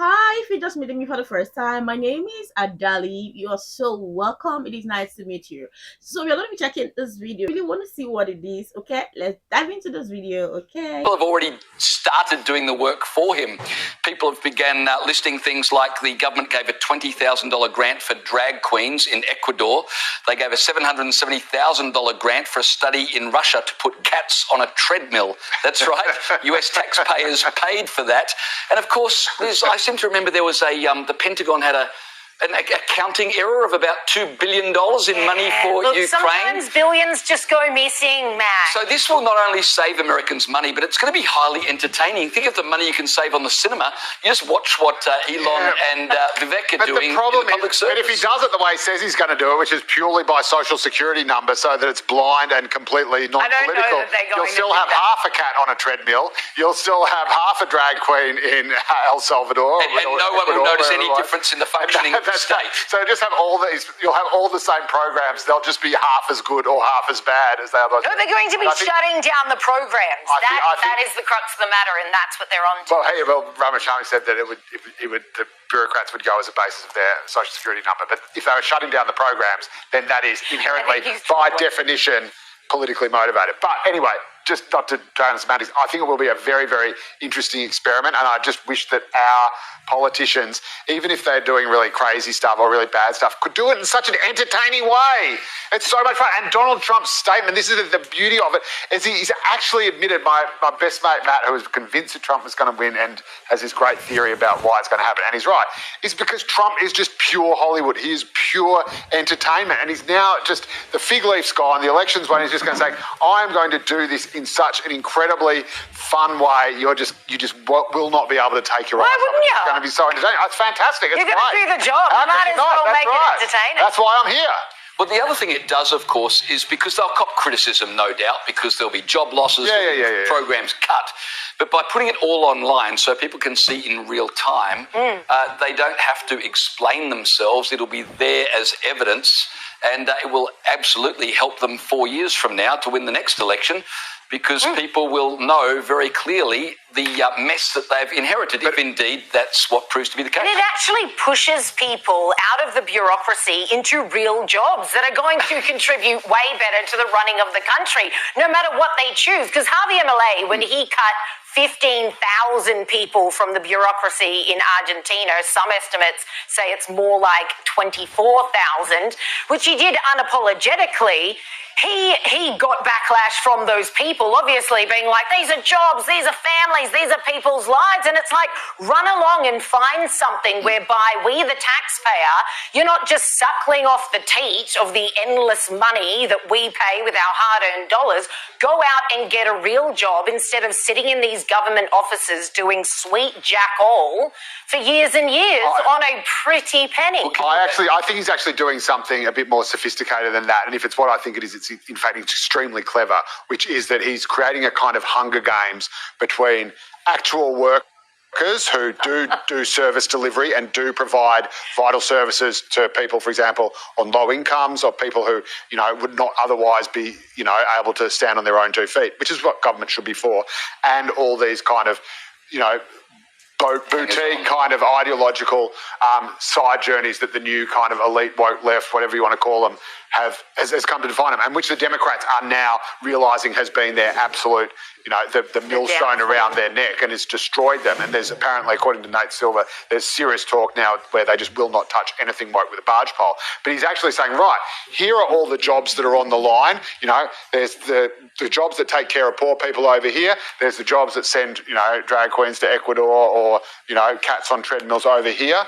Hi, if you're just meeting me for the first time, my name is Adali. You are so welcome. It is nice to meet you. So we're going to be checking this video. I really want to see what it is, okay? Let's dive into this video, okay? People have already started doing the work for him. People have begun listing things like the government gave a $20,000 grant for drag queens in Ecuador. They gave a $770,000 grant for a study in Russia to put cats on a treadmill. That's right. US taxpayers paid for that. And of course, I seem to remember there was the Pentagon had an accounting error of about $2 billion in money for Ukraine. Sometimes billions just go missing, Matt. So this will not only save Americans money, but it's going to be highly entertaining. Think of the money you can save on the cinema. You just watch what Elon and Vivek are doing in the public service. But if he does it the way he says he's going to do it, which is purely by social security number so that it's blind and completely non-political, you'll still have half a cat on a treadmill. You'll still have half a drag queen in El Salvador. And no one will notice any difference in the functioning of the state. So just have you'll have all the same programs. They'll just be half as good or half as bad as they are. No, they're going to be shutting down the programs. That is the crux of the matter, and that's what they're on to. Well, Ramaswamy said that the bureaucrats would go as a basis of their social security number. But if they were shutting down the programs, then that is inherently, by definition, politically motivated. But anyway, just not to drown in semantics, I think it will be a very, very interesting experiment, and I just wish that our politicians, even if they're doing really crazy stuff or really bad stuff, could do it in such an entertaining way. It's so much fun. And Donald Trump's statement, this is the beauty of it, is he's actually admitted, my best mate Matt, who was convinced that Trump was going to win and has this great theory about why it's going to happen, and he's right, is because Trump is just pure Hollywood. He is pure entertainment, and he's now just, the fig leaf's gone, the election's won, he's just going to say, I'm going to do this in such an incredibly fun way, you just will not be able to take your eyes off it. Why wouldn't you? It's going to be so entertaining. It's fantastic. It's You're going to do the job. You might as well make it entertaining. That's why I'm here. Well, the other thing it does, of course, is because they'll cop criticism, no doubt, because there'll be job losses, programs cut. But by putting it all online so people can see in real time, they don't have to explain themselves. It'll be there as evidence, and it will absolutely help them 4 years from now to win the next election, because people will know very clearly the mess that they've inherited, if indeed that's what proves to be the case. And it actually pushes people out of the bureaucracy into real jobs that are going to contribute way better to the running of the country, no matter what they choose. Because Harvey Milei, when he cut 15,000 people from the bureaucracy in Argentina, some estimates say it's more like 24,000, which he did unapologetically. He got backlash from those people, obviously, being like, these are jobs, these are families, these are people's lives. And it's like, run along and find something whereby we, the taxpayer, you're not just suckling off the teat of the endless money that we pay with our hard-earned dollars. Go out and get a real job instead of sitting in these government offices doing sweet jack all for years and years on a pretty penny. I think he's actually doing something a bit more sophisticated than that. And if it's what I think it is, it's in fact extremely clever, which is that he's creating a kind of Hunger Games between actual workers who do service delivery and do provide vital services to people, for example, on low incomes, or people who, would not otherwise be, able to stand on their own 2 feet, which is what government should be for. And all these kind of, boutique kind of ideological side journeys that the new kind of elite woke left, whatever you want to call them, has come to define them, and which the Democrats are now realising has been their absolute, the millstone around their neck, and it's destroyed them. And there's apparently, according to Nate Silver, there's serious talk now where they just will not touch anything woke with a barge pole. But he's actually saying, right, here are all the jobs that are on the line. There's the jobs that take care of poor people over here. There's the jobs that send, drag queens to Ecuador, or, cats on treadmills over here.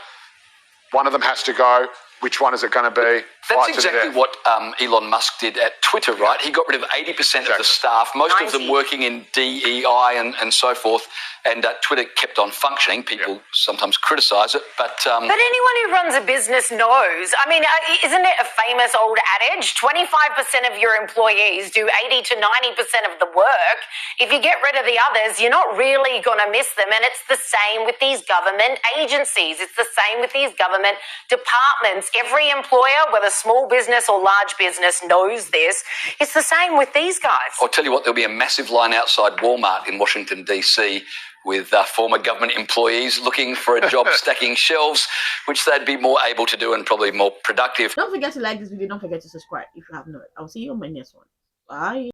One of them has to go. Which one is it going to be? That's exactly what Elon Musk did at Twitter, right? He got rid of 80% of the staff, most of them working in DEI and so forth, and Twitter kept on functioning. People sometimes criticise it, but anyone who runs a business knows. I mean, isn't it a famous old adage? 25% of your employees do 80 to 90% of the work. If you get rid of the others, you're not really going to miss them. And it's the same with these government agencies. It's the same with these government departments. Every employer, whether small business or large business knows this. It's the same with these guys. I'll tell you what, there'll be a massive line outside Walmart in Washington, D.C. with former government employees looking for a job stacking shelves, which they'd be more able to do and probably more productive. Don't forget to like this video. Don't forget to subscribe if you have not. I'll see you on my next one. Bye.